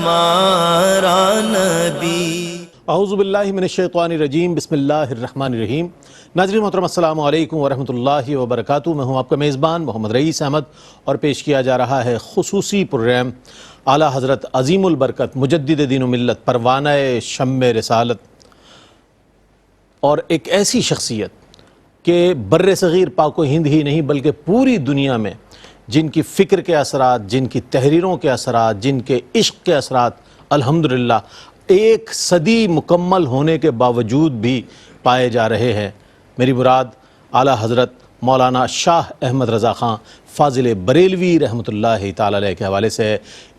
ہمارا نبی۔ اعوذ باللہ من الشیطان الرجیم، بسم اللہ الرحمن الرحیم۔ ناظرین محترم السلام علیکم ورحمۃ اللہ وبرکاتہ۔ میں ہوں آپ کا میزبان محمد رئیس احمد، اور پیش کیا جا رہا ہے خصوصی پروگرام اعلیٰ حضرت عظیم البرکت مجدد دین و ملت پروانہ شمع رسالت، اور ایک ایسی شخصیت کہ بر صغیر پاک و ہند ہی نہیں بلکہ پوری دنیا میں جن کی فکر کے اثرات، جن کی تحریروں کے اثرات، جن کے عشق کے اثرات الحمدللہ ایک صدی مکمل ہونے کے باوجود بھی پائے جا رہے ہیں۔ میری مراد اعلیٰ حضرت مولانا شاہ احمد رضا خان فاضل بریلوی رحمۃ اللہ تعالی علیہ کے حوالے سے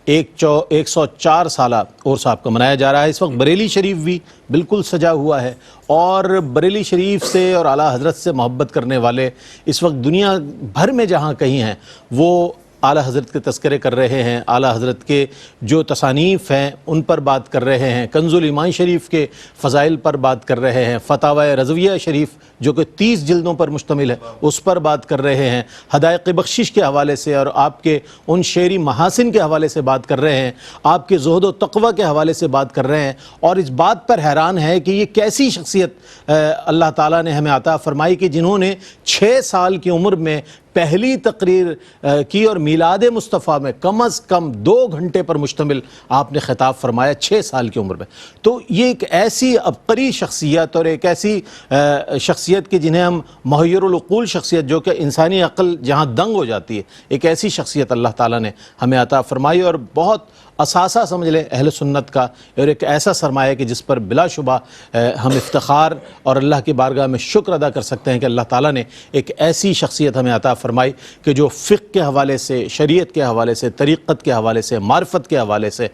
104 سالہ عرس آپ کا منایا جا رہا ہے۔ اس وقت بریلی شریف بھی بالکل سجا ہوا ہے، اور بریلی شریف سے اور اعلیٰ حضرت سے محبت کرنے والے اس وقت دنیا بھر میں جہاں کہیں ہیں وہ اعلیٰ حضرت کے تذکرے کر رہے ہیں، اعلیٰ حضرت کے جو تصانیف ہیں ان پر بات کر رہے ہیں، کنز الایمان شریف کے فضائل پر بات کر رہے ہیں، فتاوی رضویہ شریف جو کہ 30 جلدوں پر مشتمل ہے اس پر بات کر رہے ہیں، ہدایق بخشش کے حوالے سے اور آپ کے ان شعری محاسن کے حوالے سے بات کر رہے ہیں، آپ کے زہد و تقوی کے حوالے سے بات کر رہے ہیں، اور اس بات پر حیران ہے کہ یہ کیسی شخصیت اللہ تعالیٰ نے ہمیں عطا فرمائی کہ جنہوں نے 6 سال کی عمر میں پہلی تقریر کی، اور میلاد مصطفیٰ میں کم از کم 2 گھنٹے پر مشتمل آپ نے خطاب فرمایا 6 سال کی عمر میں۔ تو یہ ایک ایسی عبقری شخصیت اور ایک ایسی شخصیت کہ جنہیں ہم محیر العقول شخصیت، جو کہ انسانی عقل جہاں دنگ ہو جاتی ہے، ایک ایسی شخصیت اللہ تعالیٰ نے ہمیں عطا فرمائی، اور بہت اثاثہ سمجھ لیں اہل سنت کا، اور ایک ایسا سرمایہ کہ جس پر بلا شبہ ہم افتخار اور اللہ کی بارگاہ میں شکر ادا کر سکتے ہیں کہ اللہ تعالیٰ نے ایک ایسی شخصیت ہمیں عطا فرمائی کہ جو فقہ کے حوالے سے، شریعت کے حوالے سے، طریقت کے حوالے سے، معرفت کے حوالے سے،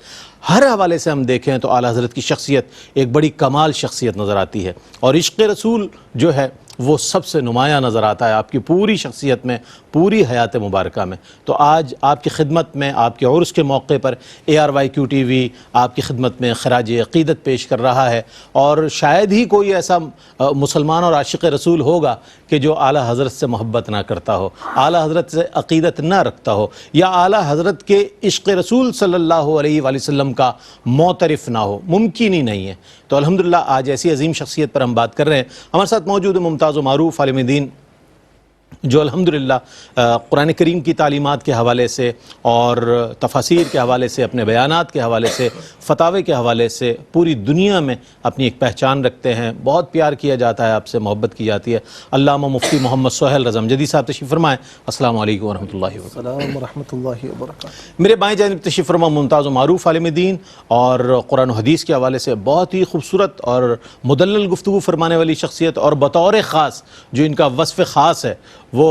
ہر حوالے سے ہم دیکھیں تو اعلیٰ حضرت کی شخصیت ایک بڑی کمال شخصیت نظر آتی ہے، اور عشق رسول جو ہے وہ سب سے نمایاں نظر آتا ہے آپ کی پوری شخصیت میں، پوری حیات مبارکہ میں۔ تو آج آپ کی خدمت میں، آپ کے عرس کے موقع پر ARYQ TV آپ کی خدمت میں خراج عقیدت پیش کر رہا ہے، اور شاید ہی کوئی ایسا مسلمان اور عاشق رسول ہوگا کہ جو اعلیٰ حضرت سے محبت نہ کرتا ہو، اعلیٰ حضرت سے عقیدت نہ رکھتا ہو، یا اعلیٰ حضرت کے عشق رسول صلی اللہ علیہ وآلہ وسلم کا معترف نہ ہو، ممکن ہی نہیں ہے۔ تو الحمدللہ آج ایسی عظیم شخصیت پر ہم بات کر رہے ہیں۔ ہمارے ساتھ موجود ممتاز و معروف عالم دین جو الحمدللہ قرآن کریم کی تعلیمات کے حوالے سے اور تفاسیر کے حوالے سے، اپنے بیانات کے حوالے سے، فتاوے کے حوالے سے پوری دنیا میں اپنی ایک پہچان رکھتے ہیں، بہت پیار کیا جاتا ہے، آپ سے محبت کی جاتی ہے۔ علامہ مفتی محمد سہیل رضا امجدی صاحب تشریف فرمائیں۔ السلام علیکم ورحمۃ اللہ وبرکاتہ۔ السلام ورحمۃ اللہ وبرکاتہ۔ میرے بائیں جانب تشریف فرما ممتاز و معروف عالم دین اور قرآن و حدیث کے حوالے سے بہت ہی خوبصورت اور مدلل گفتگو فرمانے والی شخصیت، اور بطور خاص جو ان کا وصف خاص ہے وہ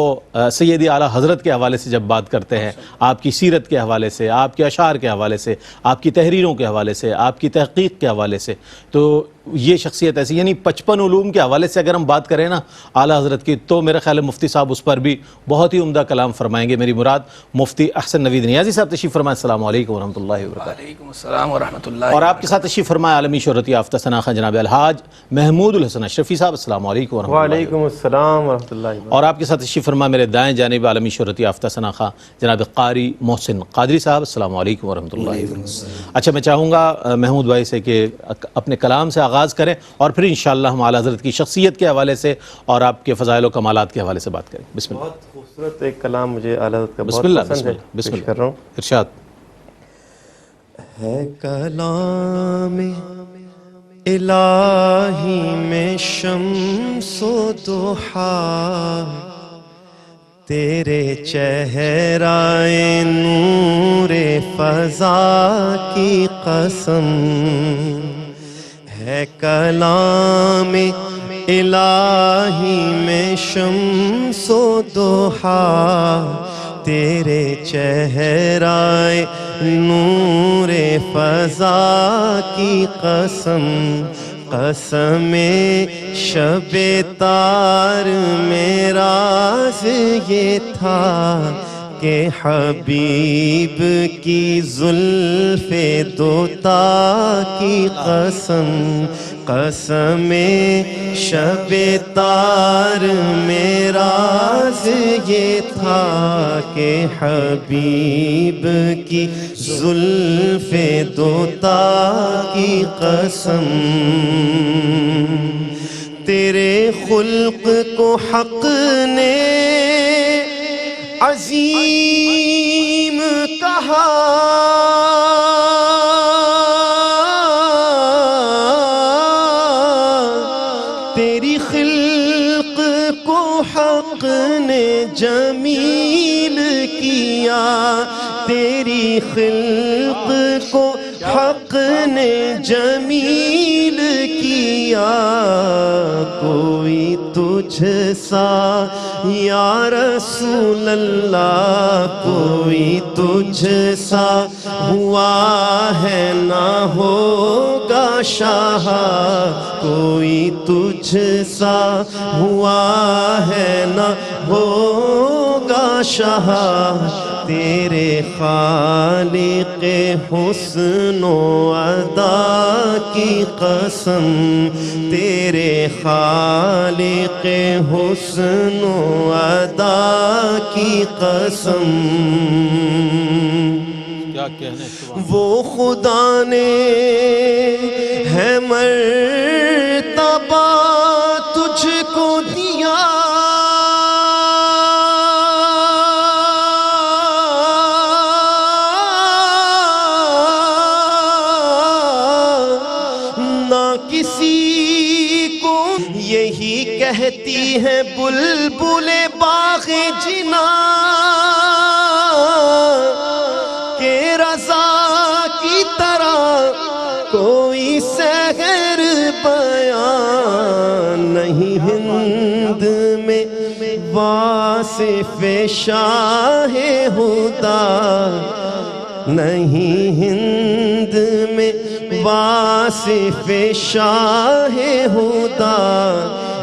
سیدی اعلیٰ حضرت کے حوالے سے جب بات کرتے ہیں، آپ کی سیرت کے حوالے سے، آپ کے اشعار کے حوالے سے، آپ کی تحریروں کے حوالے سے، آپ کی تحقیق کے حوالے سے، تو یہ شخصیت ایسی، یعنی 55 علوم کے حوالے سے اگر ہم بات کریں نا اعلیٰ حضرت کی، تو میرا خیال ہے مفتی صاحب اس پر بھی بہت ہی عمدہ کلام فرمائیں گے۔ میری مراد مفتی احسن نوید نیازی صاحب تشریف فرمائیں۔ السلام علیکم ورحمۃ اللہ وبرکاتہ۔ وعلیکم السلام ورحمۃ اللہ۔ اور آپ کے ساتھ تشریف فرمائے عالمی شہرت یافتہ سناخہ جناب الحاج محمود الحسن اشرفی صاحب۔ السلام علیکم ورحمۃ اللہ۔ وعلیکم السلام ورحمۃ اللہ۔ اور آپ کے ساتھ تشریف فرما میرے دائیں جانب عالمی شہرت یافتہ سناخہ جناب قاری محسن قادری صاحب۔ السلام علیکم ورحمۃ اللہ وبرکاتہ۔ اچھا، میں چاہوں گا محمود بھائی سے کہ اپنے کلام سے آغاز کریں، اور پھر انشاءاللہ ہم اعلیٰ حضرت کی شخصیت کے حوالے سے اور آپ کے فضائل و کمالات کے حوالے سے بات کریں۔ بسم اللہ۔ بہت خوبصورت ایک کلام مجھے اعلیٰ حضرت کا بسم بہت اللہ، پسند بسم ہے، اللہ، بسم پیش اللہ، کر رہا ہوں۔ ارشاد۔ ہے کلام الہی میں شمس و ضحیٰ، تیرے چہرۂ نور فضا کی قسم، ہے کلام الہی میں شمس و ضحیٰ، تیرے چہرۂ نور فضا کی قسم، قسم شب تار میں راز یہ تھا کہ حبیب کی زلف دوتا کی قسم قسم شب تار میں راز یہ تھا کہ حبیب کی زلف دوتا کی قسم تیرے خلق کو حق نے عظیم کہا تیری خلق کو حق نے جمیل کیا تیری خلق کو حق نے جمیل کیا کوئی تجھ سا یا رسول اللہ کوئی تجھ سا ہوا ہے نہ ہوگا شاہ کوئی تجھ سا ہوا ہے نہ ہوگا شاہ تیرے خالق حسن و ادا کی قسم تیرے خالق حسن و ادا کی قسم کیا کہنے وہ خدا نے ہے مرتبہ تجھ کو دیا کسی کو یہی کہتی ہے بلبل باغ جنا کہ رضا کی طرح کوئی سحر بیان نہیں ہند میں واصف شاہ ہدا نہیں ہند میں واصف شاہ ہدا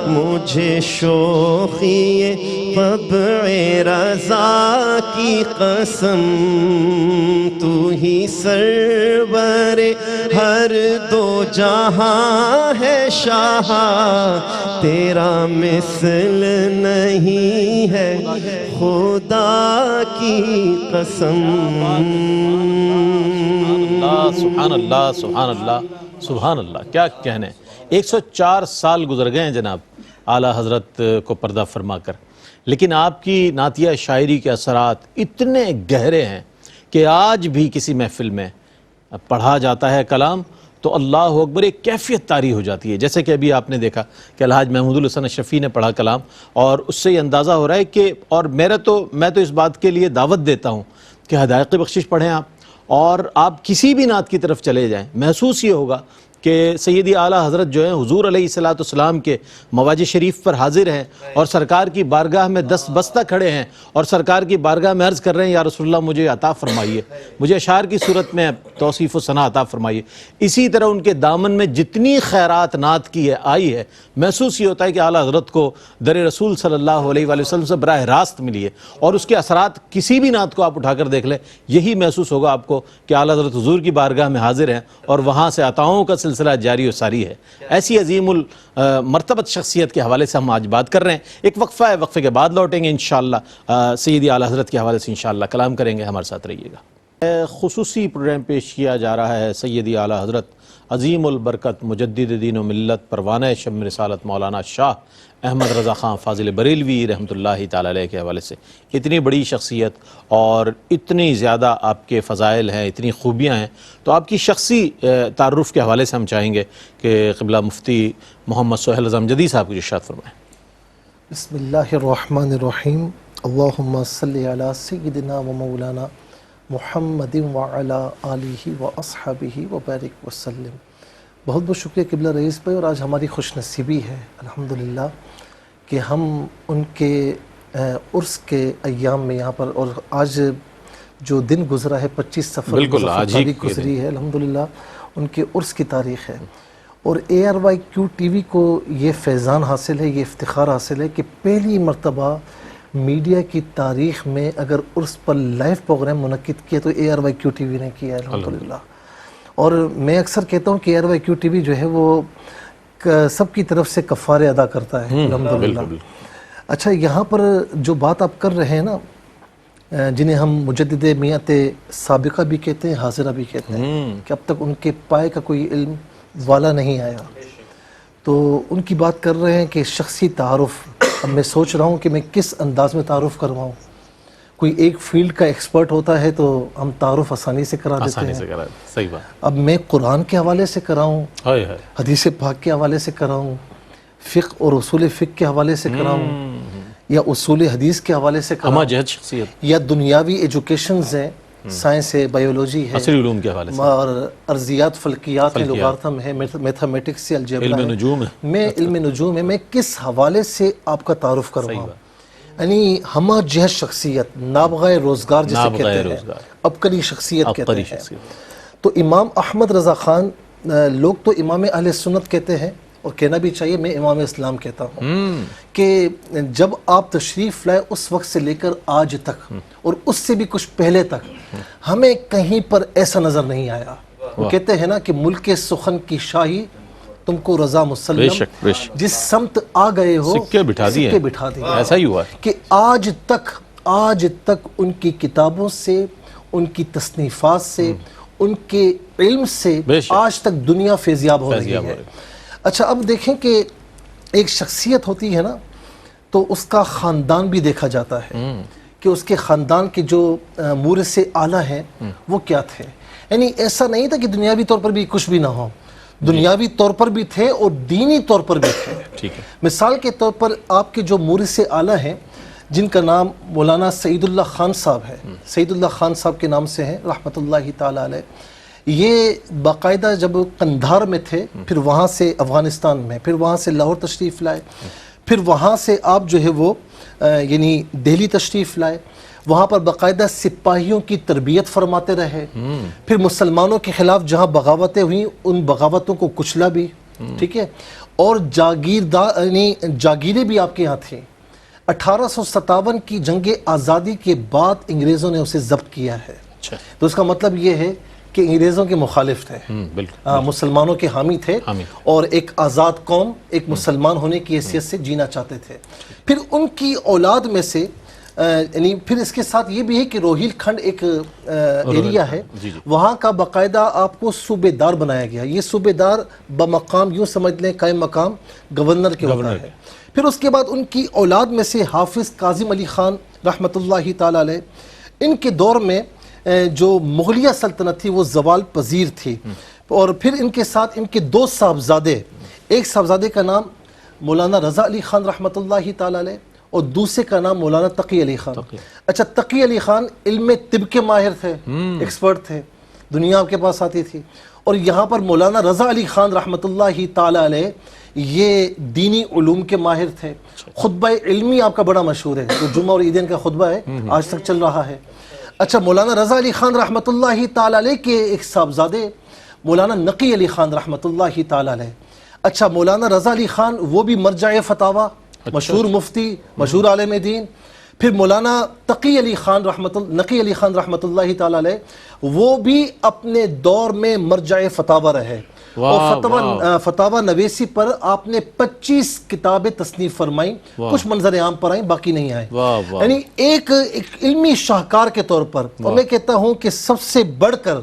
مجھے شوخی طبع رضا کی قسم تو ہی سرور ہر دو جہاں ہے شاہ تیرا مثل نہیں ہے خدا کی قسم سبحان اللہ سبحان اللہ سبحان اللہ کیا کہنے 104 سال گزر گئے ہیں جناب اعلیٰ حضرت کو پردہ فرما کر لیکن آپ کی نعتیہ شاعری کے اثرات اتنے گہرے ہیں کہ آج بھی کسی محفل میں پڑھا جاتا ہے کلام تو اللہ اکبر ایک کیفیت طاری ہو جاتی ہے جیسے کہ ابھی آپ نے دیکھا کہ الحاج محمود الحسن اشرفی نے پڑھا کلام اور اس سے یہ اندازہ ہو رہا ہے کہ اور میں تو اس بات کے لیے دعوت دیتا ہوں کہ حدائق بخشش پڑھیں آپ اور آپ کسی بھی نعت کی طرف چلے جائیں محسوس یہ ہوگا کہ سیدی اعلیٰ حضرت جو ہیں حضور علیہ السلام کے مواج شریف پر حاضر ہیں اور سرکار کی بارگاہ میں دست بستہ کھڑے ہیں اور سرکار کی بارگاہ میں عرض کر رہے ہیں یا رسول اللہ مجھے عطا فرمائیے مجھے اشعار کی صورت میں توصیف و ثنا عطا فرمائیے اسی طرح ان کے دامن میں جتنی خیرات نعت کی ہے آئی ہے محسوس یہ ہوتا ہے کہ اعلیٰ حضرت کو در رسول صلی اللہ علیہ وآلہ وسلم سے براہ راست ملی ہے اور اس کے اثرات کسی بھی نعت کو آپ اٹھا کر دیکھ لیں یہی محسوس ہوگا آپ کو کہ اعلیٰ حضرت حضور کی بارگاہ میں حاضر ہیں اور وہاں سے عطاؤں کا سلسلہ جاری و ساری ہے ایسی عظیم المرتبت شخصیت کے حوالے سے ہم آج بات کر رہے ہیں ایک وقفہ ہے وقفے کے بعد لوٹیں گے انشاءاللہ سیدی اعلیٰ حضرت کے حوالے سے انشاءاللہ کلام کریں گے ہمارے ساتھ رہیے گا خصوصی پروگرام پیش کیا جا رہا ہے سیدی اعلیٰ حضرت عظیم البرکت مجدد دین و ملت پروانہ شم رسالت مولانا شاہ احمد رضا خان فاضل بریلوی رحمۃ اللہ تعالی علیہ کے حوالے سے اتنی بڑی شخصیت اور اتنی زیادہ آپ کے فضائل ہیں اتنی خوبیاں ہیں تو آپ کی شخصی تعارف کے حوالے سے ہم چاہیں گے کہ قبلہ مفتی محمد سہیل اعظم جدی صاحب کو ارشاد فرمائیں بسم اللہ الرحمن الرحیم اللہم صلی علی سیدنا و مولانا محمد وعلی آلہ و اصحابہ وبارک وسلم بہت بہت شکریہ قبلہ رئیس بھائی اور آج ہماری خوش نصیبی ہے الحمدللہ کہ ہم ان کے عرس کے ایام میں یہاں پر اور آج جو دن گزرا ہے 25 صفر بالکل آج ہی گزری ہے الحمدللہ ان کے عرس کی تاریخ ہے اور ARYQ TV کو یہ فیضان حاصل ہے یہ افتخار حاصل ہے کہ پہلی مرتبہ میڈیا کی تاریخ میں اگر عرس پر لائیو پروگرام منعقد کیا تو ARYQ ٹی وی نے کیا ہے الحمدللہ. اور میں اکثر کہتا ہوں کہ ARYQ ٹی وی جو ہے وہ سب کی طرف سے کفارے ادا کرتا ہے الحمدللہ. اچھا یہاں پر جو بات آپ کر رہے ہیں نا جنہیں ہم مجدد میعت سابقہ بھی کہتے ہیں حاضرہ بھی کہتے ہیں کہ اب تک ان کے پائے کا کوئی علم والا نہیں آیا، تو ان کی بات کر رہے ہیں کہ شخصی تعارف. اب میں سوچ رہا ہوں کہ میں کس انداز میں تعارف کرواؤں. کوئی ایک فیلڈ کا ایکسپرٹ ہوتا ہے تو ہم تعارف آسانی سے کرا دیتے ہیں. صحیح بات. اب میں قرآن کے حوالے سے کراؤں، حدیث پاک کے حوالے سے کراؤں، فقہ اور اصول فقہ کے حوالے سے کراؤں، یا اصول حدیث کے حوالے سے کراؤں، جہد شخصیت، یا دنیاوی ایجوکیشنز ہیں، سائنس ہے، بایولوجی ہے، عصری علوم کے حوالے سے، اور ارضیات، فلکیات ہے، لوگارتھم ہے، میتھمیٹکس ہے، الجبرا علم ہے، نجوم ہے، میں علم نجوم ہے، میں کس حوالے سے آپ کا تعارف کرواؤں؟ یعنی ہمہ جہت شخصیت، نابغہ روزگار جسے کہتے ہیں، عبقری شخصیت کہتے ہیں. تو امام احمد رضا خان، لوگ تو امام اہل سنت کہتے ہیں، اور کہنا بھی چاہیے، میں امام اسلام کہتا ہوں کہ جب آپ تشریف لائے اس وقت سے لے کر آج تک، اور اس سے بھی کچھ پہلے تک، ہمیں کہیں پر ایسا نظر نہیں آیا. وہ کہتے ہیں نا کہ ملک سخن کی شاہی تم کو رضا مسلم، جس سمت آ گئے ہو سکے بٹھا دیے. ایسا ہی ہوا کہ آج تک ان کی کتابوں سے، ان کی تصنیفات سے، ان کے علم سے آج تک دنیا فیضیاب ہو رہی ہے. اچھا اب دیکھیں کہ ایک شخصیت ہوتی ہے نا تو اس کا خاندان بھی دیکھا جاتا ہے کہ اس کے خاندان کے جو مورث اعلیٰ ہیں وہ کیا تھے. یعنی ایسا نہیں تھا کہ دنیاوی طور پر بھی کچھ بھی نہ ہو، دنیاوی طور پر بھی تھے اور دینی طور پر بھی تھے. مثال کے طور پر آپ کے جو مورث اعلیٰ ہیں جن کا نام مولانا سعید اللہ خان صاحب ہے، سعید اللہ خان صاحب کے نام سے ہیں رحمۃ اللہ تعالی علیہ. یہ باقاعدہ جب قندھار میں تھے، پھر وہاں سے افغانستان میں، پھر وہاں سے لاہور تشریف لائے، پھر وہاں سے آپ جو ہے وہ یعنی دہلی تشریف لائے. وہاں پر باقاعدہ سپاہیوں کی تربیت فرماتے رہے. پھر مسلمانوں کے خلاف جہاں بغاوتیں ہوئیں ان بغاوتوں کو کچلا بھی، ٹھیک ہے. اور یعنی جاگیریں بھی آپ کے یہاں تھیں. 1857 کی جنگ آزادی کے بعد انگریزوں نے اسے ضبط کیا ہے. تو اس کا مطلب یہ ہے کہ انگریزوں کے مخالف تھے، مسلمانوں کے حامی تھے، اور ایک آزاد قوم، ایک مسلمان ہونے کی حیثیت سے جینا چاہتے تھے. پھر ان کی اولاد میں سے یعنی پھر اس کے ساتھ یہ بھی ہے کہ روہیل کھنڈ ایک ایریا ہے، وہاں کا باقاعدہ آپ کو صوبے دار بنایا گیا. یہ صوبے دار بمقام یوں سمجھ لیں قائم مقام گورنر کے ہوتا ہے. پھر اس کے بعد ان کی اولاد میں سے حافظ کاظم علی خان رحمۃ اللہ تعالی علیہ، ان کے دور میں جو مغلیہ سلطنت تھی وہ زوال پذیر تھی. اور پھر ان کے ساتھ ان کے دو صاحبزادے، ایک صاحبزادے کا نام مولانا رضا علی خان رحمۃ اللہ تعالی علیہ اور دوسرے کا نام مولانا تقی علی خان. اچھا تقی علی خان علم طب کے ماہر تھے، ایکسپرٹ تھے، دنیا آپ کے پاس آتی تھی. اور یہاں پر مولانا رضا علی خان رحمۃ اللہ تعالی علیہ یہ دینی علوم کے ماہر تھے. خطبہ علمی آپ کا بڑا مشہور ہے، جو جمعہ اور عیدین کا خطبہ ہے آج تک چل رہا ہے. اچھا مولانا رضا علی خان رحمۃ اللہ تعالی علیہ کے ایک صاحبزادے مولانا نقی علی خان رحمۃ اللہ تعالی علیہ. اچھا مولانا رضا علی خان وہ بھی مرجع فتاوی، مشہور مفتی، مشہور عالم دین. پھر مولانا تقی علی خان نقی علی خان رحمۃ اللہ تعالی علیہ وہ بھی اپنے دور میں مرجع فتاوی رہے. اور فتاوی نویسی پر آپ نے 25 کتابیں تصنیف فرمائیں، کچھ منظر عام پر آئیں باقی نہیں آئیں. یعنی ایک علمی شاہکار کے طور پر. اور میں کہتا ہوں کہ سب سے بڑھ کر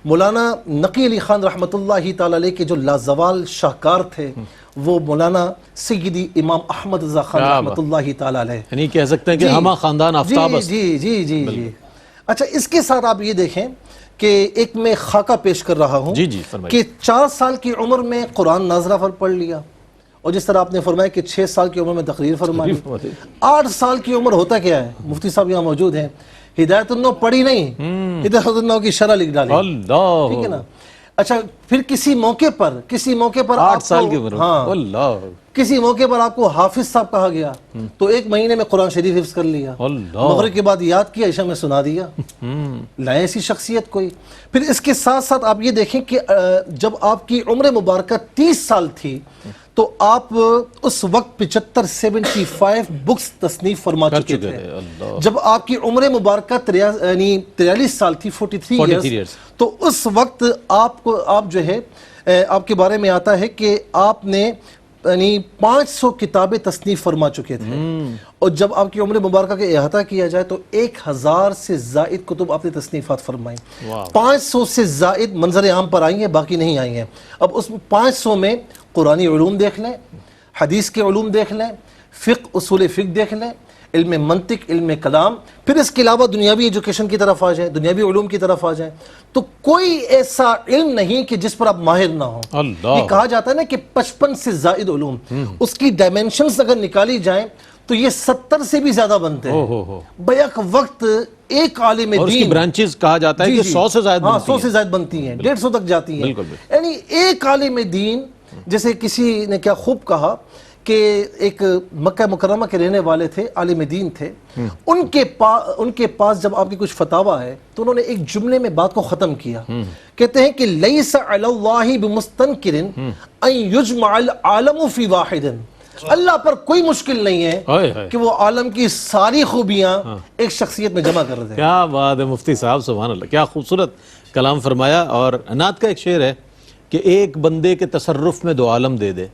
مولانا نقی علی خان رحمۃ اللہ تعالی علیہ کے جو لازوال شاہکار تھے وہ مولانا سیدی امام احمد رضا خان رحمۃ اللہ تعالی علیہ. یعنی کہہ سکتے ہیں کہ ہمہ خاندان آفتاب. جی. اچھا اس کے ساتھ آپ یہ دیکھیں کہ ایک میں خاکہ پیش کر رہا ہوں کہ 4 سال کی عمر میں قرآن ناظرہ پر پڑھ لیا، اور جس طرح آپ نے فرمایا کہ 6 سال کی عمر میں تقریر فرمائی. 8 سال کی عمر ہوتا کیا ہے؟ مفتی صاحب یہاں موجود ہیں، ہدایت النو پڑھی نہیں، ہدایت النو کی شرح لکھ ڈالی، ٹھیک ہے نا. اچھا پھر کسی موقع پر 8 سال کی عمر میں، ہاں اللہ کسی موقع پر آپ کو حافظ صاحب کہا گیا تو 1 مہینے میں قرآن شریف حفظ کر لیا، اللہ مغرب کے بعد یاد کیا، عشاء میں سنا دیا۔ لائیں ایسی شخصیت کوئی۔ پھر اس کے ساتھ ساتھ آپ یہ دیکھیں کہ جب آپ کی عمر مبارکہ 30 سال تھی تو آپ اس وقت 75 بکس تصنیف فرما چکے تھے۔ جب آپ کی عمر مبارکہ 43 سال تھی 43 ایئرز، تو اس وقت آپ جو ہے آپ کے بارے میں آتا ہے کہ آپ نے 500 کتابیں تصنیف فرما چکے تھے، اور جب آپ کی عمر مبارکہ کا احاطہ کیا جائے تو 1000 سے زائد کتب آپ نے تصنیفات فرمائیں۔ 500 سے زائد منظر عام پر آئی ہیں، باقی نہیں آئی ہیں۔ اب اس 500 میں قرآنی علوم دیکھ لیں، حدیث کے علوم دیکھ لیں، اصول فقہ دیکھ لیں، علم منطق، علم کلام، پھر اس کے علاوہ دنیاوی ایجوکیشن کی طرف آ جائیں، دنیاوی علوم کی طرف آ جائیں، تو کوئی ایسا علم نہیں کہ جس پر آپ ماہر نہ ہوں۔ یہ کہا جاتا ہے نا کہ 55 سے زائد علوم، اس کی ڈائمینشنز اگر نکالی جائیں تو یہ 70 سے بھی زیادہ بنتے ہیں۔ بیک وقت ایک عالم دین، اور اس کی برانچز کہا جاتا ہے کہ 100 سے زائد بنتی ہیں، 100 سے زائد بنتی ہیں، 150 تک جاتی ہیں۔ یعنی ایک عالم دین، جیسے کسی نے کیا خوب کہا کہ ایک مکہ مکرمہ کے رہنے والے تھے، عالم دین تھے، ان کے پاس جب آپ کی کچھ فتاویٰ ہے تو انہوں نے ایک جملے میں بات کو ختم کیا، کہتے ہیں کہ لیس علی اللہ بمستنکر ان یجمع العالم فی واحد، اللہ پر کوئی مشکل نہیں ہے کہ وہ عالم کی ساری خوبیاں ایک شخصیت میں جمع کر دے۔ کیا بات ہے مفتی صاحب، سبحان اللہ، کیا خوبصورت کلام فرمایا۔ اور نعت کا ایک شعر ہے کہ ایک بندے کے تصرف میں 2 عالم دے دے،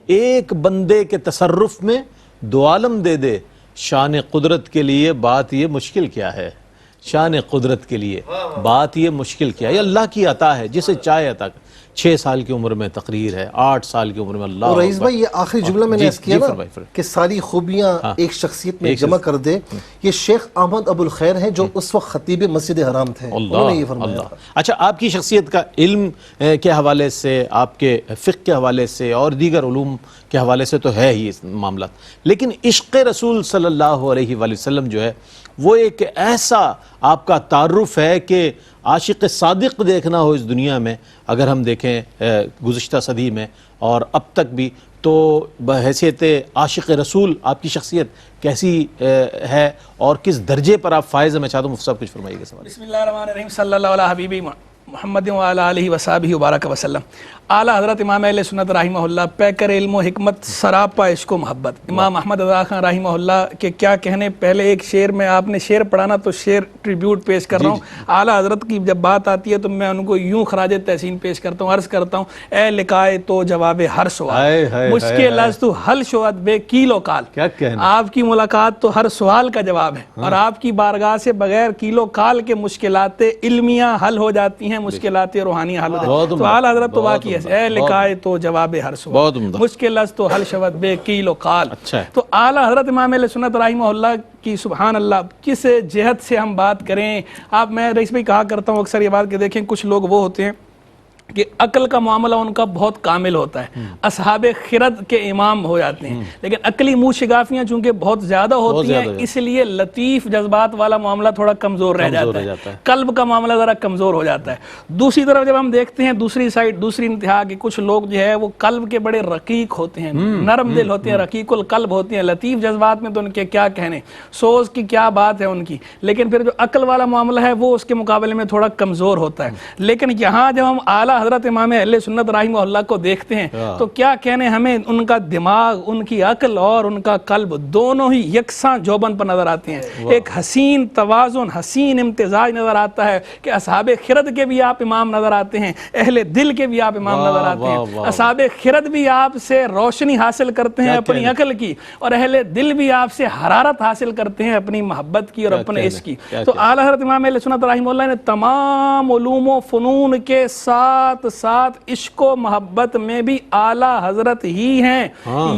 ایک بندے کے تصرف میں 2 عالم دے دے، شان قدرت کے لیے بات یہ مشکل کیا ہے، شان قدرت کے لیے بات یہ مشکل کیا ہے۔ یہ اللہ کی عطا ہے، جسے چاہے عطا۔ 6 سال کی عمر میں تقریر ہے، 8 سال کی عمر میں اللہ۔ اور رئیس بھائی، یہ آخری جملہ میں نے اس کیا نا کہ ساری خوبیاں ایک شخصیت میں جمع کر دے، یہ شیخ احمد ابو الخیر ہیں جو اس وقت خطیب مسجد حرام تھے، انہوں نے یہ فرمایا تھا۔ اچھا، آپ کی شخصیت کا علم کے حوالے سے، آپ کے فقہ کے حوالے سے اور دیگر علوم کے حوالے سے تو ہے ہی اس معاملات، لیکن عشق رسول صلی اللہ علیہ وآلہ وسلم جو ہے وہ ایک ایسا آپ کا تعارف ہے کہ عاشق صادق دیکھنا ہو اس دنیا میں، اگر ہم دیکھیں گزشتہ صدی میں اور اب تک بھی، تو بحیثیت عاشق رسول آپ کی شخصیت کیسی ہے اور کس درجے پر آپ فائز ہیں؟ میں چاہتا ہوں مفتی صاحب کچھ فرمائیے گا سوال۔ بسم اللہ الرحمن الرحیم، صلی اللہ علیہ حبیبی محمد وعلی آلہ وصحبہ وبارک وسلم۔ اعلیٰ حضرت امام اہل سنت رحمہ اللہ، پیکر علم و حکمت، سراپا عشق و محبت، امام احمد رضا خان رحمہ اللہ کے کیا کہنے۔ پہلے ایک شعر میں آپ نے شعر پڑھانا تو شعر ٹریبیوٹ پیش کر رہا ہوں۔ اعلیٰ حضرت کی جب بات آتی ہے تو میں ان کو یوں خراج تحسین پیش کرتا ہوں، عرض کرتا ہوں، اے لکائے تو جواب ہر سوال، مشکل از تو حل شود بے کیل و کال۔ آپ کی ملاقات تو ہر سوال کا جواب ہے، اور آپ کی بارگاہ سے بغیر کیل و کال کے مشکلات علمیہ حل ہو جاتی ہیں، مشکلات روحانی حل ہو جاتی ہیں۔ تو اعلیٰ حضرت تو واقعی ہے، اے لکائے تو جواب ہر سوال، مشکل از تو حل شود بے کیل و کال۔ تو اعلیٰ حضرت امام اہل سنت رحمہ اللہ کی سبحان اللہ کس جہت سے ہم بات کریں۔ میں رئیس بھائی کہا کرتا ہوں اکثر یہ بات کہ دیکھیں کچھ لوگ وہ ہوتے ہیں کہ عقل کا معاملہ ان کا بہت کامل ہوتا ہے، اصحاب خرد کے امام ہو جاتے ہیں، لیکن عقلی منہ شگافیاں چونکہ بہت زیادہ ہوتی ہیں، اس لیے لطیف جذبات والا معاملہ تھوڑا کمزور رہ جاتا ہے، قلب کا معاملہ ذرا کمزور ہو جاتا ہے۔ دوسری طرف جب ہم دیکھتے ہیں دوسری سائڈ، دوسری انتہا کہ کچھ لوگ جو ہے وہ قلب کے بڑے رقیق ہوتے ہیں، نرم دل ہوتے ہیں، رقیق القلب ہوتے ہیں، لطیف جذبات میں تو ان کے کیا کہنے، سوز کی کیا بات ہے ان کی، لیکن پھر جو عقل والا معاملہ ہے وہ اس کے مقابلے میں تھوڑا کمزور ہوتا ہے۔ لیکن یہاں جب ہم اعلیٰ حضرت امام اہل سنت رحمہ اللہ کو دیکھتے ہیں تو کیا کہنے، ہمیں ان کا دماغ، ان کی عقل اور ان کا قلب دونوں ہی یکساں جوبن پر نظر آتے ہیں۔ ایک حسین توازن، حسین امتزاج نظر آتا ہے کہ اصحاب خرد کے بھی آپ امام نظر آتے ہیں، اہل دل کے بھی آپ امام نظر آتے ہیں۔ اصحاب خرد بھی آپ سے روشنی حاصل کرتے ہیں اپنی عقل کی، اور اہل دل بھی آپ سے حرارت حاصل کرتے ہیں اپنی محبت کی اور اپنے عشق کی۔ تو اعلیٰ حضرت امام اہل سنت رحمہ اللہ نے تمام علوم و فنون کے ساتھ ساتھ عشق و محبت میں بھی اعلیٰ حضرت ہی ہیں۔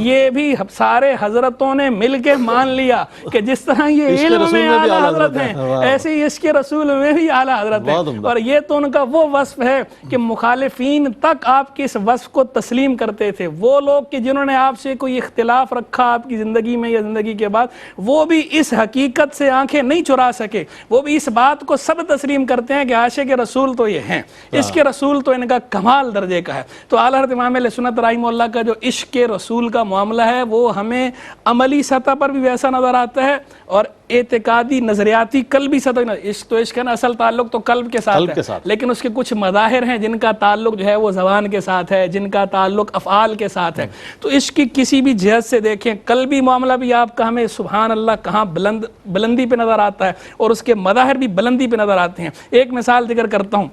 یہ بھی سارے حضرتوں نے مل کے مان لیا کہ جس طرح یہ علم میں اعلیٰ حضرت ہیں، ایسے ہی عشق رسول میں بھی اعلیٰ حضرت ہیں۔ اور یہ تو ان کا وہ وصف ہے کہ مخالفین تک آپ کے اس وصف کو تسلیم کرتے تھے۔ وہ لوگ کہ جنہوں نے آپ سے کوئی اختلاف رکھا آپ کی زندگی میں یا زندگی کے بعد، وہ بھی اس حقیقت سے آنکھیں نہیں چرا سکے، وہ بھی اس بات کو سب تسلیم کرتے ہیں کہ عاشق رسول تو یہ ہیں، عشق رسول تو ان کا کمال درجے کا ہے۔ تو اعلیٰ حضرت امام اہل سنت رحمہ اللہ کا جو عشق رسول کا معاملہ ہے وہ ہمیں عملی سطح پر بھی ویسا نظر آتا ہے اور اعتقادی نظریاتی قلبی سطح، عشق تو عشق ہے نا، اصل تعلق تو قلب کے ساتھ ہے، لیکن اس کے کچھ مظاہر ہیں جن کا تعلق جو ہے وہ زبان کے ساتھ ہے، جن کا تعلق افعال کے ساتھ ہے۔ تو عشق کی کسی بھی جہت سے دیکھیں، قلبی معاملہ بھی آپ کا ہمیں سبحان اللہ کہاں بلندی پہ نظر آتا ہے اور اس کے مظاہر بھی بلندی پہ نظر آتے ہیں۔ ایک مثال ذکر کرتا ہوں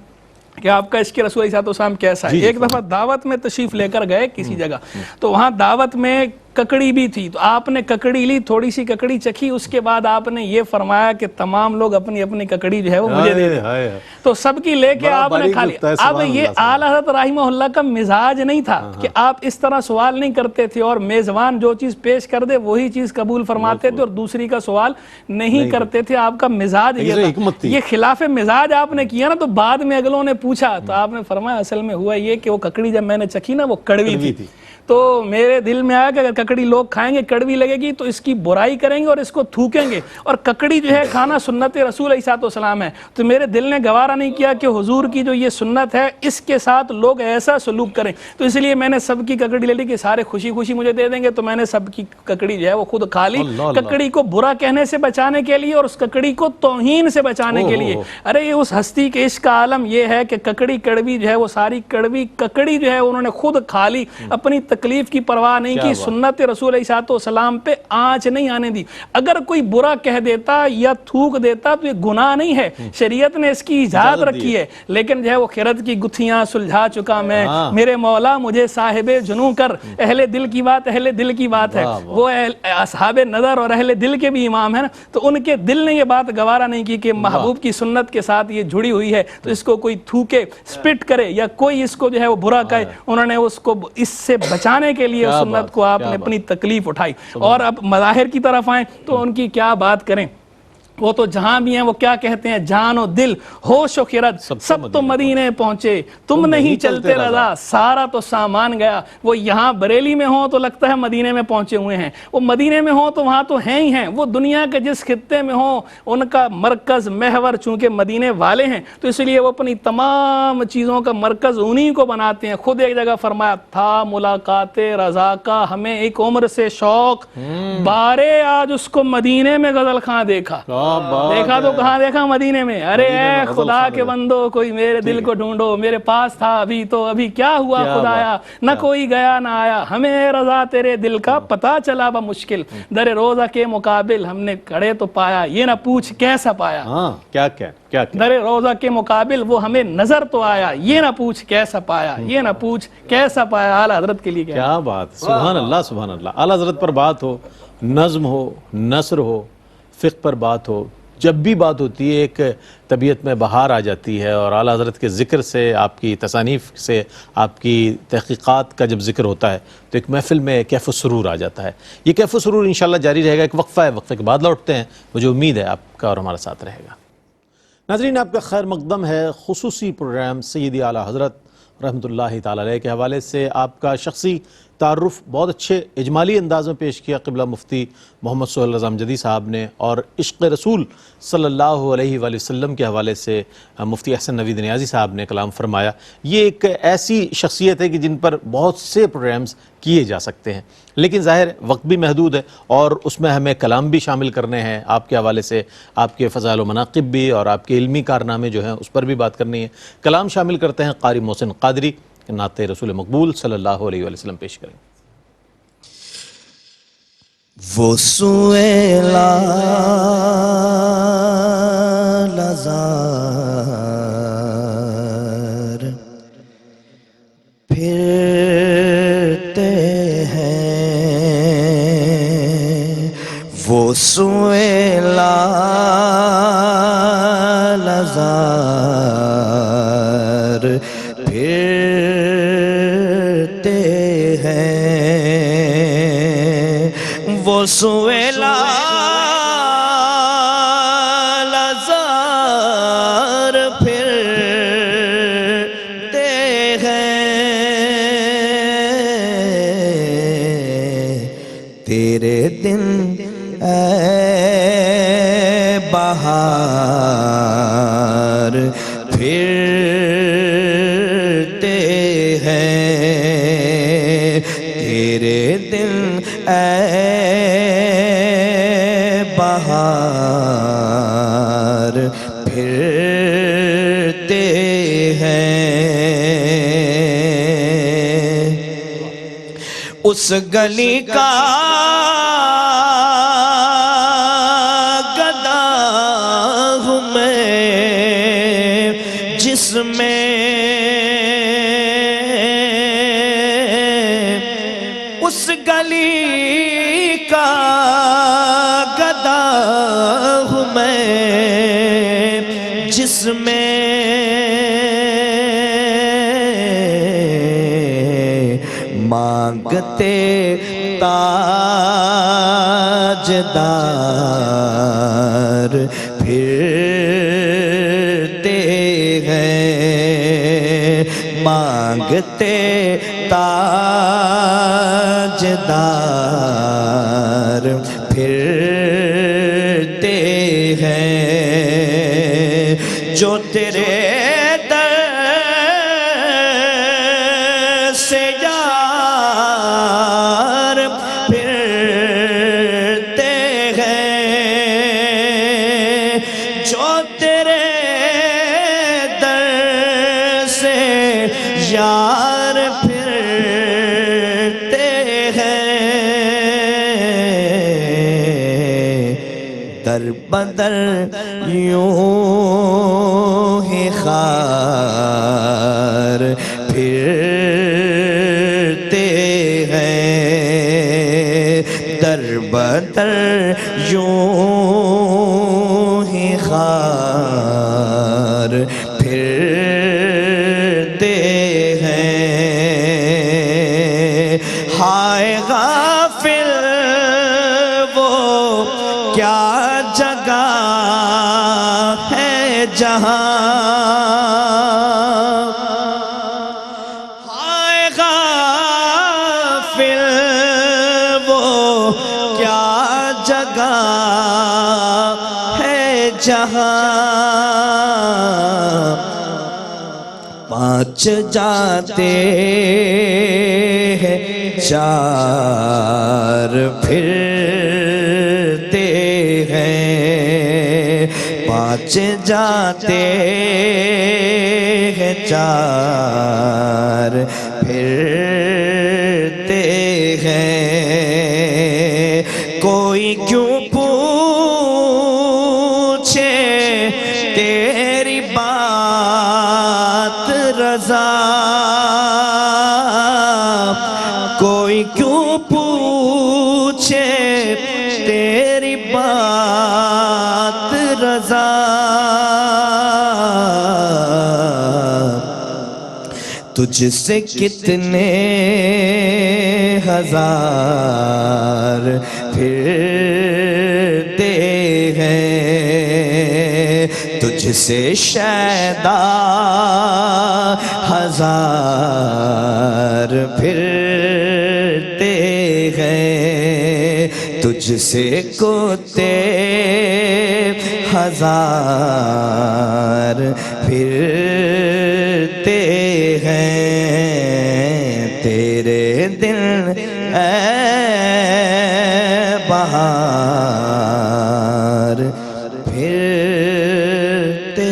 کہ آپ کا عشق رسول علیہ السلام کیسا ہے۔ ایک دفعہ دعوت میں تشریف لے کر گئے کسی جگہ، تو وہاں دعوت میں ککڑی بھی تھی، تو آپ نے ککڑی لی، تھوڑی سی ککڑی چکھی، اس کے بعد آپ نے یہ فرمایا کہ تمام لوگ اپنی اپنی ککڑی جو ہے وہ مجھے دے دیں، تو سب کی لے کے آپ نے کھا لیا۔ اب یہ اعلیٰ حضرت رحمہ اللہ کا مزاج نہیں تھا کہ آپ اس طرح سوال نہیں کرتے تھے اور میزبان جو چیز پیش کر دے وہی چیز قبول فرماتے تھے اور دوسری کا سوال نہیں کرتے تھے۔ آپ کا مزاج یہ تھا، یہ خلاف مزاج آپ نے کیا نا، تو بعد میں اگلوں نے پوچھا تو آپ نے فرمایا اصل میں ہوا یہ کہ وہ ککڑی جب میں نے چکھی نا وہ کڑوی تھی، تو میرے دل میں آیا کہ اگر ککڑی لوگ کھائیں گے کڑوی لگے گی تو اس کی برائی کریں گے اور اس کو تھوکیں گے، اور ککڑی جو ہے کھانا سنت رسول علیہ السلام ہے، تو میرے دل نے گوارا نہیں کیا کہ حضور کی جو یہ سنت ہے اس کے ساتھ لوگ ایسا سلوک کریں، تو اس لیے میں نے سب کی ککڑی لے لی کہ سارے خوشی خوشی مجھے دے دیں گے، تو میں نے سب کی ککڑی جو ہے وہ خود کھا لی، ککڑی کو برا کہنے سے بچانے کے لیے اور اس ککڑی کو توہین سے بچانے کے لیے۔ ارے یہ اس ہستی کے عشق کا عالم یہ ہے کہ ککڑی کڑوی جو ہے وہ ساری کڑوی ککڑی جو ہے انہوں نے خود کھا لی، اپنی تکلیف کی پرواہ نہیں کی، سنت رسول علیہ السلام پہ آنچ نہیں آنے دی۔ اگر کوئی برا کہہ دیتا یا تھوک دیتا تو یہ گناہ نہیں ہے، شریعت نے اس کی اجازت رکھی ہے، لیکن جو ہے وہ خرد کی گتھیاں سلجھا چکا میں، میرے مولا مجھے صاحب جنوں کر، اہل دل کی بات اہل دل کی بات ہے، وہ اصحاب نظر اور اہل دل کے بھی امام ہیں نا، تو ان کے دل نے یہ بات گوارا نہیں کی کہ محبوب کی سنت کے ساتھ یہ جڑی ہوئی ہے تو اس کو کوئی تھوکے سپٹ کرے یا کوئی اس کو جو ہے وہ برا کہے، انہوں نے اس کو اس سے بچانے کے لیے سنت کو آپ نے اپنی تکلیف اٹھائی۔ اور اب مظاہر کی طرف آئیں تو ان کی کیا بات کریں، وہ تو جہاں بھی ہیں وہ کیا کہتے ہیں، جان و دل ہوش و خرد سب تو مدینے پہنچے، تم نہیں چلتے رضا سارا تو سامان گیا۔ وہ یہاں بریلی میں ہوں تو لگتا ہے مدینے میں پہنچے ہوئے ہیں، وہ مدینے میں ہوں تو وہاں تو ہیں ہی ہیں، وہ دنیا کے جس خطے میں ہوں ان کا مرکز محور چونکہ مدینے والے ہیں تو اس لیے وہ اپنی تمام چیزوں کا مرکز انہی کو بناتے ہیں۔ خود ایک جگہ فرمایا تھا ملاقات رضا کا ہمیں ایک عمر سے شوق، بارے آج اس کو مدینے میں غزل خاں دیکھا، دیکھا تو کہاں دیکھا، مدینے میں۔ ارے اے خدا کے بندو کوئی میرے دل کو ڈھونڈو، میرے پاس تھا ابھی تو ابھی کیا ہوا خدایا، نہ کوئی گیا نہ آیا، ہمیں رضا تیرے دل کا پتہ چلا بمشکل، در روضہ کے مقابل ہم نے کھڑے تو پایا، یہ نہ پوچھ کیسا پایا، کیا در روضہ کے مقابل وہ ہمیں نظر تو آیا، یہ نہ پوچھ کیسا پایا، یہ نہ پوچھ کیسا پایا۔ اعلیٰ حضرت کے لیے کیا بات، سبحان اللہ سبحان اللہ۔ اعلیٰ حضرت پر بات ہو، نظم ہو، نثر ہو، فقہ پر بات ہو، جب بھی بات ہوتی ہے ایک طبیعت میں بہار آ جاتی ہے، اور اعلیٰ حضرت کے ذکر سے، آپ کی تصانیف سے، آپ کی تحقیقات کا جب ذکر ہوتا ہے تو ایک محفل میں کیف و سرور آ جاتا ہے۔ یہ کیف و سرور انشاءاللہ جاری رہے گا، ایک وقفہ ہے، وقفے کے بعد لوٹتے ہیں، مجھے امید ہے آپ کا اور ہمارا ساتھ رہے گا۔ ناظرین آپ کا خیر مقدم ہے، خصوصی پروگرام سیدی اعلیٰ حضرت رحمۃ اللہ تعالی علیہ کے حوالے سے آپ کا شخصی تعارف بہت اچھے اجمالی انداز میں پیش کیا قبلہ مفتی محمد سہیل رضا امجدی صاحب نے، اور عشق رسول صلی اللہ علیہ وآلہ وسلم کے حوالے سے مفتی احسن نوید نیازی صاحب نے کلام فرمایا۔ یہ ایک ایسی شخصیت ہے کہ جن پر بہت سے پروگرامز کیے جا سکتے ہیں، لیکن ظاہر وقت بھی محدود ہے اور اس میں ہمیں کلام بھی شامل کرنے ہیں، آپ کے حوالے سے آپ کے فضائل و مناقب بھی اور آپ کے علمی کارنامے جو ہیں اس پر بھی بات کرنی ہے۔ کلام شامل کرتے ہیں قاری محسن قادری، نعت رسول مقبول صلی اللہ علیہ وآلہ وسلم پیش کریں۔ وہ سویلا لزار پھرتے ہیں، وہ سویلا لزار پھرتے ہیں، وہ سویلا لزار پھرتے ہیں، تیرے دن اے بہار پھرتے اس گلی کا گدا ہوں میں جس میں اس گلی کا گدا ہوں میں جس میں مانگتے تاجدار پھرتے ہیں، مانگتے تاجدار پھرتے ہیں، جو تیرے سے یار پھرتے ہیں، جو تیرے در سے یار پھرتے ہیں، در بدر یوں ہی خار پھرتے ہیں، در بدر یوں ہی خار پھرتے ہیں، ہائے غافل وہ کیا جگہ ہے جہاں، ہائے غافل وہ کیا جگہ ہے جہاں، پانچ جاتے ہیں چار پھرتے ہیں، پانچ جاتے ہیں چار پھرتے ہیں، کوئی کیوں پوچھے تیری بات رضا، کوئی کیوں پوچھے تیری بات رضا، تجھ سے کتنے ہزار پھرتے ہیں، تجھ سے شیدا ہزار پھرتے ہیں، تجھ سے کتے ہزار پھرتے ہیں، تیرے دل اے بہار پھرتے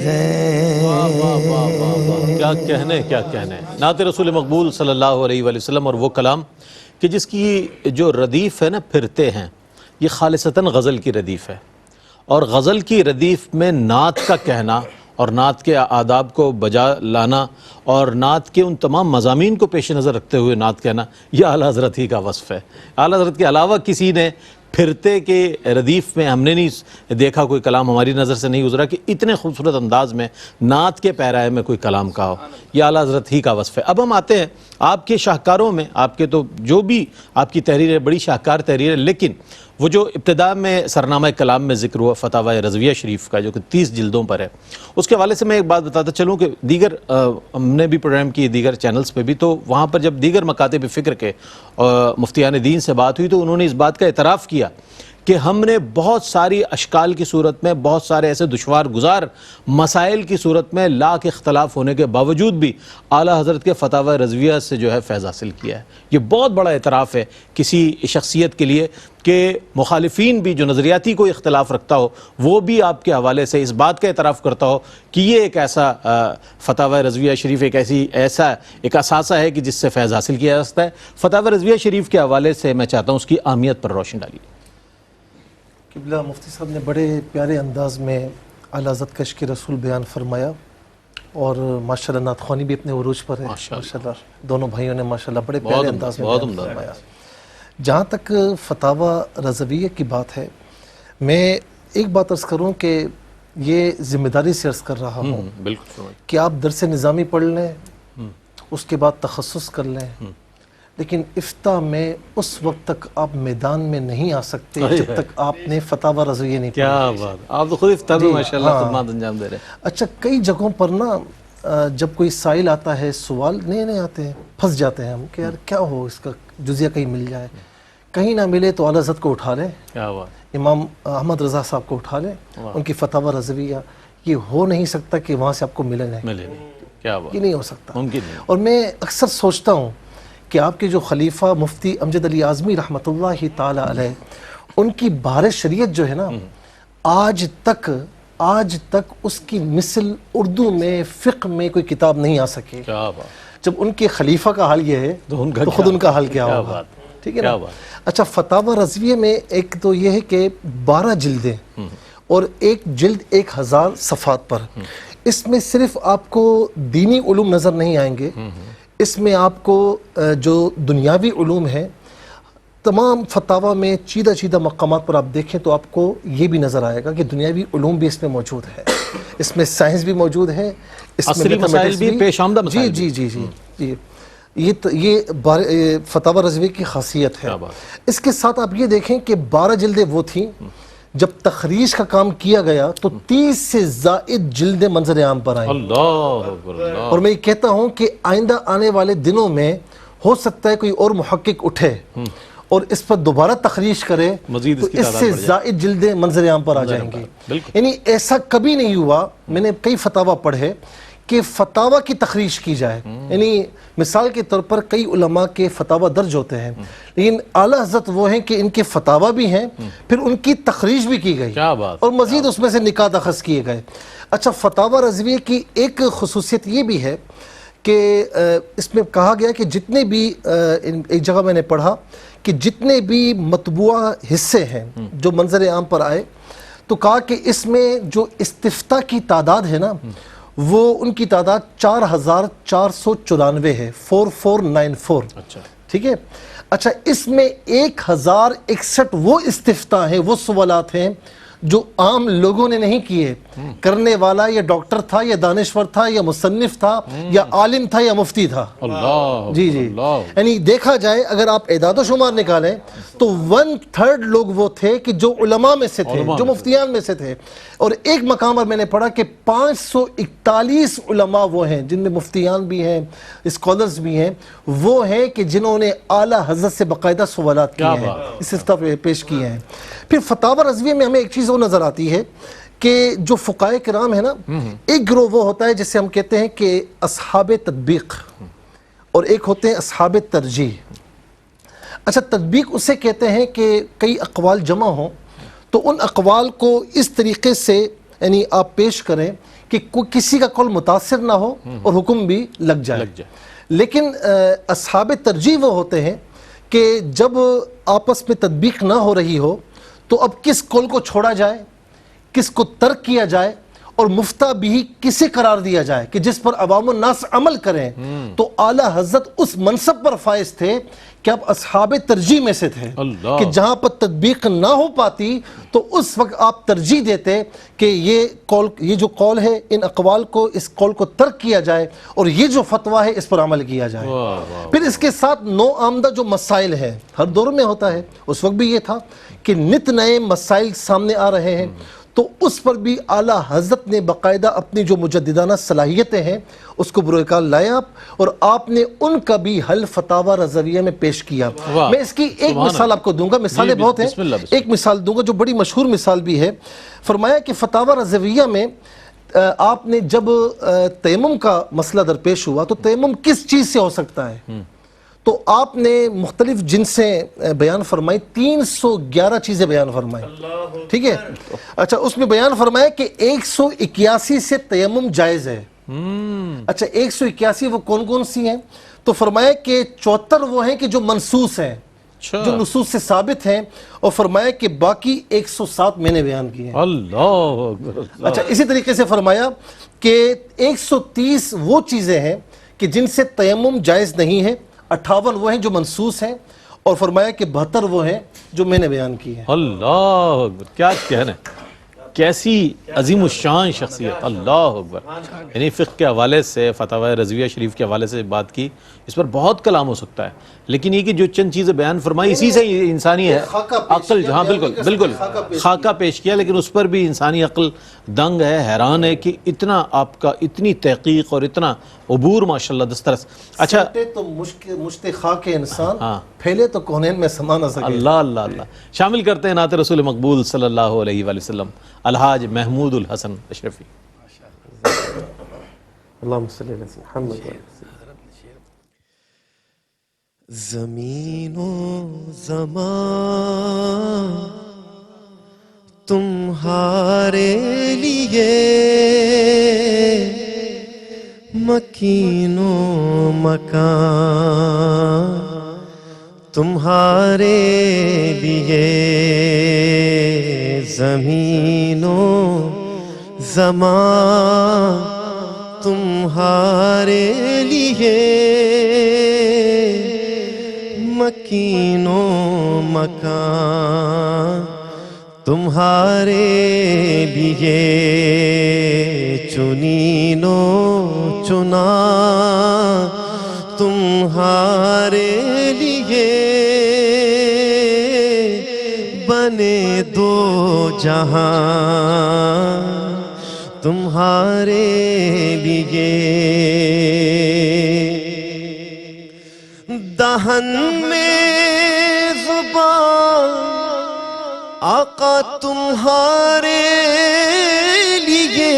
ہیں۔ کیا کہنے کیا کہنے، نعت رسول مقبول صلی اللہ علیہ وآلہ وسلم اور وہ کلام کہ جس کی جو ردیف ہے نا پھرتے ہیں، یہ خالصتاً غزل کی ردیف ہے، اور غزل کی ردیف میں نعت کا کہنا اور نعت کے آداب کو بجا لانا اور نعت کے ان تمام مضامین کو پیش نظر رکھتے ہوئے نعت کہنا، یہ اعلیٰ حضرت ہی کا وصف ہے۔ اعلیٰ حضرت کے علاوہ کسی نے پھرتے کے ردیف میں ہم نے نہیں دیکھا، کوئی کلام ہماری نظر سے نہیں گزرا کہ اتنے خوبصورت انداز میں نعت کے پیرائے میں کوئی کلام کہا ہو، یہ اعلیٰ حضرت ہی کا وصف ہے۔ اب ہم آتے ہیں آپ کے شاہکاروں میں، آپ کے تو جو بھی آپ کی تحریر ہے بڑی شاہکار تحریر ہے، لیکن وہ جو ابتدا میں سرنامہ کلام میں ذکر ہوا فتاوی رضویہ شریف کا جو کہ 30 جلدوں پر ہے، اس کے حوالے سے میں ایک بات بتاتا چلوں کہ دیگر ہم نے بھی پروگرام کی دیگر چینلز پہ بھی، تو وہاں پر جب دیگر مکاتب فکر کے مفتیان دین سے بات ہوئی تو انہوں نے اس بات کا اعتراف کیا کہ ہم نے بہت ساری اشکال کی صورت میں، بہت سارے ایسے دشوار گزار مسائل کی صورت میں لاکھ اختلاف ہونے کے باوجود بھی اعلیٰ حضرت کے فتاوی رضویہ سے جو ہے فیض حاصل کیا ہے. یہ بہت بڑا اعتراف ہے کسی شخصیت کے لیے کہ مخالفین بھی جو نظریاتی کوئی اختلاف رکھتا ہو وہ بھی آپ کے حوالے سے اس بات کا اعتراف کرتا ہو کہ یہ ایک ایسا فتاوی رضویہ شریف ایسا ایک اثاثہ ہے کہ جس سے فیض حاصل کیا جا سکتا ہے. فتاوی رضویہ شریف کے حوالے سے میں چاہتا ہوں اس کی اہمیت پر روشن ڈالیے. قبلہ مفتی صاحب نے بڑے پیارے انداز میں اعلیٰ حضرت کا عشق رسول بیان فرمایا، اور ماشاءاللہ نعت خوانی بھی اپنے عروج پر ہے ماشاءاللہ. دونوں بھائیوں نے ماشاءاللہ بڑے پیارے انداز میں بیان فرمایا. جہاں تک فتاوی رضویہ کی بات ہے، میں ایک بات عرض کروں کہ یہ ذمہ داری سے عرض کر رہا ہوں بالکل کہ آپ درس نظامی پڑھ لیں، اس کے بعد تخصص کر لیں، لیکن افتاء میں اس وقت تک آپ میدان میں نہیں آ سکتے جب تک آپ نے فتاوی رضویہ نہیں پڑھی. کیا بات، آپ تو خود افتاء میں ماشاءاللہ خدمات انجام دے رہے ہیں. اچھا، کئی جگہوں پر نا جب کوئی سائل آتا ہے، سوال نئے آتے ہیں، پھنس جاتے ہیں ہم کہ یار کیا ہو، اس کا جزیہ کہیں مل جائے. کہیں نہ ملے تو اعلیٰ حضرت کو اٹھا لیں، کیا بات، امام احمد رضا صاحب کو اٹھا لیں، ان کی فتاوی رضویہ. یہ ہو نہیں سکتا کہ وہاں سے آپ کو ملے نہیں، کیا بات، یہ نہیں ہو سکتا. ممکن نہیں. اور میں اکثر سوچتا ہوں کہ آپ کے جو خلیفہ مفتی امجد علی اعظمی رحمۃ اللہ تعالی علیہ، ان کی بہار شریعت جو ہے نا، آج تک اس کی مثل اردو میں فقہ میں کوئی کتاب نہیں آ سکے. کیا بات، جب ان کے خلیفہ کا حال یہ ہے تو خود ان کا حال کیا ہوگا. ٹھیک ہے نا. اچھا، فتاوی رضویہ میں ایک تو یہ ہے کہ 12 جلدیں اور ایک جلد 1000 صفحات پر. اس میں صرف آپ کو دینی علوم نظر نہیں آئیں گے، اس میں آپ کو جو دنیاوی علوم ہیں تمام فتاوی میں چیدہ مقامات پر آپ دیکھیں تو آپ کو یہ بھی نظر آئے گا کہ دنیاوی علوم بھی اس میں موجود ہے، اس میں سائنس بھی موجود ہے، اس عصری مسائل بھی، پیش آمدہ مسائل بھی. جی یہ فتاوی رضویہ کی خاصیت ہے. اس کے ساتھ آپ یہ دیکھیں کہ 12 جلدیں وہ تھیں، جب تخریج کا کام کیا گیا تو 30 سے زائد جلدیں منظر عام پر آئیں. اللہ اکبر. اور میں یہ کہتا ہوں کہ آئندہ آنے والے دنوں میں ہو سکتا ہے کوئی اور محقق اٹھے اور اس پر دوبارہ تخریج کرے تو اس سے زائد جلدیں منظر عام پر آ جائیں گی. یعنی ایسا کبھی نہیں ہوا. میں نے کئی فتاوی پڑھے کہ فتاوی کی تخریج کی جائے. یعنی مثال کے طور پر کئی علماء کے فتاوی درج ہوتے ہیں، لیکن اعلیٰ حضرت وہ ہیں کہ ان کے فتاوی بھی ہیں، پھر ان کی تخریج بھی کی گئی اور مزید اس میں سے نکات اخذ کیے گئے. اچھا، فتاوی رضویہ کی ایک خصوصیت یہ بھی ہے کہ اس میں کہا گیا کہ جتنے بھی، ایک جگہ میں نے پڑھا کہ جتنے بھی مطبوعہ حصے ہیں جو منظر عام پر آئے، تو کہا کہ اس میں جو استفتاء کی تعداد ہے نا، وہ ان کی تعداد 4494 ہے، 4494. ٹھیک ہے. اچھا، اس میں 1061 وہ استفتاء ہیں، وہ سوالات ہیں جو عام لوگوں نے نہیں کیے. کرنے والا یا ڈاکٹر تھا یا دانشور تھا یا مصنف تھا یا عالم تھا یا مفتی تھا. جی یعنی دیکھا جائے اگر آپ اعداد و شمار نکالیں تو 1/3 لوگ وہ تھے کہ جو علماء میں سے تھے، جو مفتیان میں سے تھے. اور ایک مقام پر میں نے پڑھا کہ 541 علماء وہ ہیں جن میں مفتیان بھی ہیں، اسکالرز بھی ہیں، وہ ہیں کہ جنہوں نے اعلیٰ حضرت سے باقاعدہ سوالات کیے ہیں، استفتاء پیش کیے ہیں. پھر فتاوی رضویہ میں ہمیں ایک چیز وہ نظر آتی ہے کہ جو فقہائے کرام ہے نا، ایک گروہ وہ ہوتا ہے جسے ہم کہتے ہیں کہ اصحاب تطبیق، اور ایک ہوتے ہیں اصحاب ترجیح. اچھا، تطبیق اسے کہتے ہیں کہ کئی اقوال جمع ہوں تو ان اقوال کو اس طریقے سے یعنی آپ پیش کریں کہ کسی کا قول متاثر نہ ہو اور حکم بھی لگ جائے. لیکن اصحاب ترجیح وہ ہوتے ہیں کہ جب آپس میں تطبیق نہ ہو رہی ہو تو اب کس قول کو چھوڑا جائے، کس کو ترک کیا جائے، اور مفتہ بھی کسے قرار دیا جائے کہ جس پر عوام الناس عمل کریں. تو اعلیٰ حضرت اس منصب پر فائز تھے کہ اب اصحاب ترجیح میں سے تھے کہ جہاں پر تطبیق نہ ہو پاتی تو اس وقت آپ ترجیح دیتے کہ یہ جو قول ہے، ان اقوال کو، اس قول کو ترک کیا جائے اور یہ جو فتویٰ ہے اس پر عمل کیا جائے. پھر اس کے ساتھ نو آمدہ جو مسائل ہیں، ہر دور میں ہوتا ہے، اس وقت بھی یہ تھا کہ نت نئے مسائل سامنے آ رہے ہیں تو اس پر بھی اعلیٰ حضرت نے باقاعدہ اپنی جو مجددانہ صلاحیتیں ہیں اس کو بروئے کار لائے آپ، اور آپ نے ان کا بھی حل فتاوی رضویہ میں پیش کیا۔ واہ، میں اس کی ایک مثال آپ کو دوں گا، مثالیں بہت ہیں، بسم اللہ، بسم ایک مثال دوں گا جو بڑی مشہور مثال بھی ہے۔ فرمایا کہ فتاوی رضویہ میں آپ نے جب تیمم کا مسئلہ درپیش ہوا تو تیمم کس چیز سے ہو سکتا ہے، تو آپ نے مختلف جنسیں بیان فرمائی، 311 چیزیں بیان فرمائی، ٹھیک ہے؟ اچھا، اس میں بیان فرمایا کہ 181 سے تیمم جائز ہے۔ اچھا، 181 وہ کون کون سی ہیں؟ تو فرمایا کہ 74 وہ ہیں کہ جو منصوص ہیں، جو نصوص سے ثابت ہیں، اور فرمایا کہ باقی 107 میں نے بیان کیے ہیں۔ اللہ اکبر۔ اچھا، اسی طریقے سے فرمایا کہ 130 وہ چیزیں ہیں کہ جن سے تیمم جائز نہیں ہے، 58 وہ ہیں جو منصوص ہیں، اور فرمایا کہ 72 وہ ہیں جو میں نے بیان کی ہیں۔ اللہ اکبر، کیا کہنا ہے، کیسی عظیم الشان شخصیت، اللہ اکبر۔ یعنی فقہ کے حوالے سے، فتاوی رضویہ شریف کے حوالے سے بات کی، اس پر بہت کلام ہو سکتا ہے، لیکن یہ کہ جو چند چیزیں بیان فرمائی اسی سے انسانی ہے عقل، جہاں بالکل خاکہ پیش کیا، لیکن اس پر بھی انسانی عقل دنگ ہے، حیران ہے کہ اتنا آپ کا اتنی تحقیق اور اتنا عبور ماشاءاللہ دسترس۔ اچھا، سٹے تو مشت خاک انسان، پھیلے تو کونین میں سما نہ سکے۔ اللہ اللہ اللہ۔ شامل کرتے ہیں نعت رسول مقبول صلی اللہ علیہ وآلہ وسلم، الحاج محمود الحسن اشرفی۔ اللہم صلی اللہ علیہ محمد۔ زمین و زمان تمہارے لیے مکین و مکان تمہارے لیے، زمین و زمان تمہارے لیے مکین و مکان تمہارے لیے، چنین و چنا تمہارے لیے، بنے دو جہاں تمہارے لیے، دہن میں زبان آقا تمہارے لیے،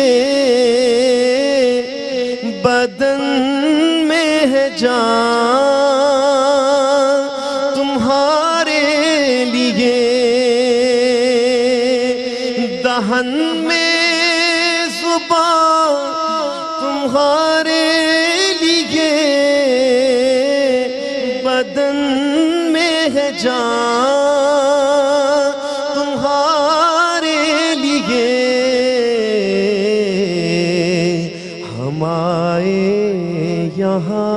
بدن میں ہے جان تمہارے لیے، دہن میں زبان تمہارے لیے، بدن میں ہے جان تمہارے لیے، ہم آئے یہاں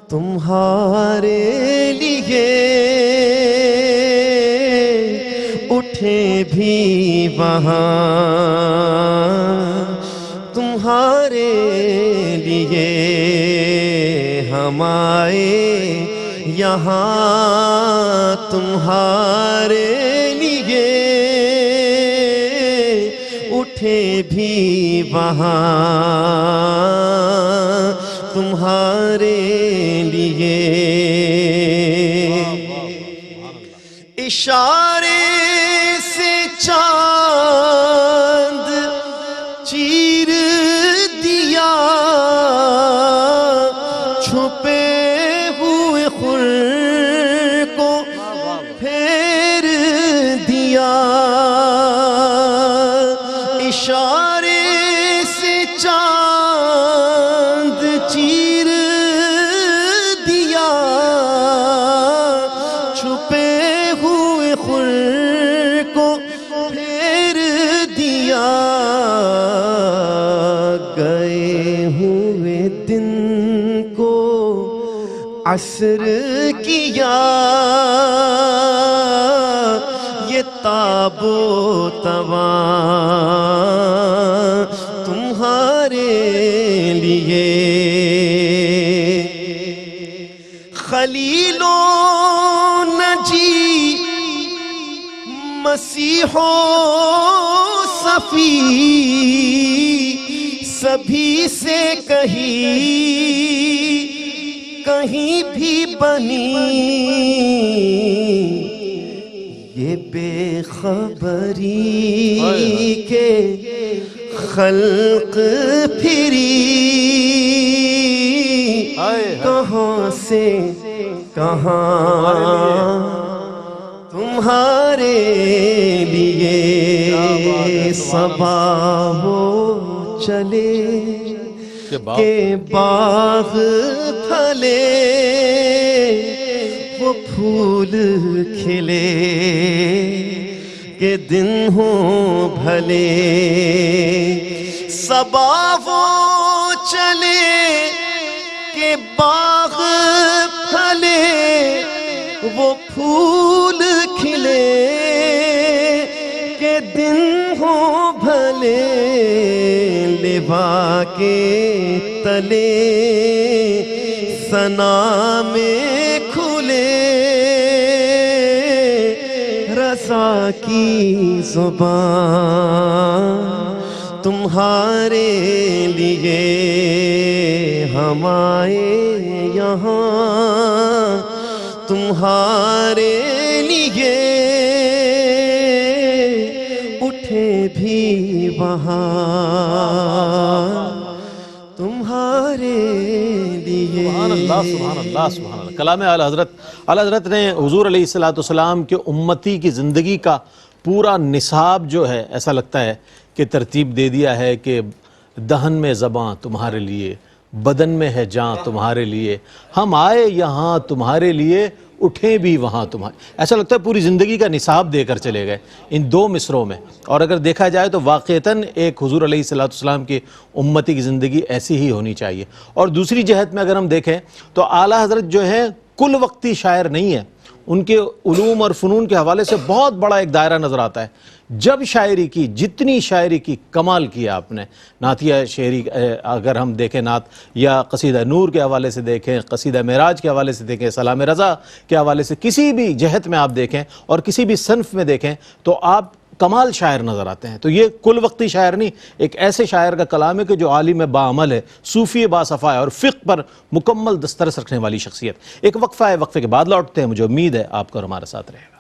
تمہارے لیے، اٹھے بھی وہاں تمہارے لیے، ہم آئے یہاں تمہارے لیے، اٹھے بھی وہاں تمہارے لیے، اشارے سے چاند چیر دیا، چھپے ہوئے خور کو پھیر دیا، اشارے سے چاند چیر دیا، چھپے ہوئے خور کو پھیر دیا، گئے ہوئے دن کو عصر کیا، یہ تاب و تواں تمہارے لیے، خلیل و نجی مسیح و صفی سبھی سے کہیں بھی بنی یہ بے خبری کے خلق پھری کہاں سے کہاں تمہارے لیے صبا ہو چلے کہ باغ پھلے وہ پھول کھلے کہ دن ہوں بھلے صبا وہ چلے کہ باغ پھلے وہ پھول کھلے کہ دن ہو بھلے لوا کے تلے ثنا میں کھلے رضا کی زبان تمہارے لیے ہم آئے یہاں تمہارے لیے اٹھے بھی وہاں تمہارے لیے سبحان اللہ سبحان اللہ سبحان اللہ. کلام اعلیٰ حضرت نے حضور علیہ السلام کے امتی کی زندگی کا پورا نصاب جو ہے ایسا لگتا ہے کہ ترتیب دے دیا ہے کہ دہن میں زباں تمہارے لیے بدن میں ہے جاں تمہارے لیے ہم آئے یہاں تمہارے لیے اٹھیں بھی وہاں تمہارے. ایسا لگتا ہے پوری زندگی کا نصاب دے کر چلے گئے ان دو مصروں میں. اور اگر دیکھا جائے تو واقعتاً ایک حضور علیہ السلام کی امتی کی زندگی ایسی ہی ہونی چاہیے. اور دوسری جہت میں اگر ہم دیکھیں تو اعلیٰ حضرت جو ہے کل وقتی شاعر نہیں ہے. ان کے علوم اور فنون کے حوالے سے بہت بڑا ایک دائرہ نظر آتا ہے. جب شاعری کی جتنی شاعری کی کمال کیا آپ نے نعتیہ شعری اگر ہم دیکھیں نعت یا قصیدہ نور کے حوالے سے دیکھیں قصیدہ معراج کے حوالے سے دیکھیں سلام رضا کے حوالے سے کسی بھی جہت میں آپ دیکھیں اور کسی بھی صنف میں دیکھیں تو آپ کمال شاعر نظر آتے ہیں. تو یہ کل وقتی شاعر نہیں ایک ایسے شاعر کا کلام ہے کہ جو عالم باعمل ہے صوفی باصفا ہے اور فقہ پر مکمل دسترس رکھنے والی شخصیت. ایک وقفہ ہے وقفے کے بعد لوٹتے ہیں. مجھے امید ہے آپ کو اور ہمارے ساتھ رہے گا.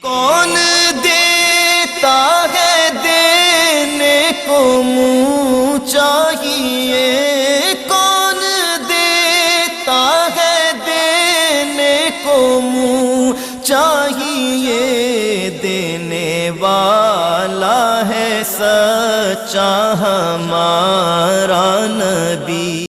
کون دیتا ہے دینے کو منہ چاہیے کون دیتا ہے دینے کو منہ چاہیے دینے والا ہے سچا ہمارا نبی.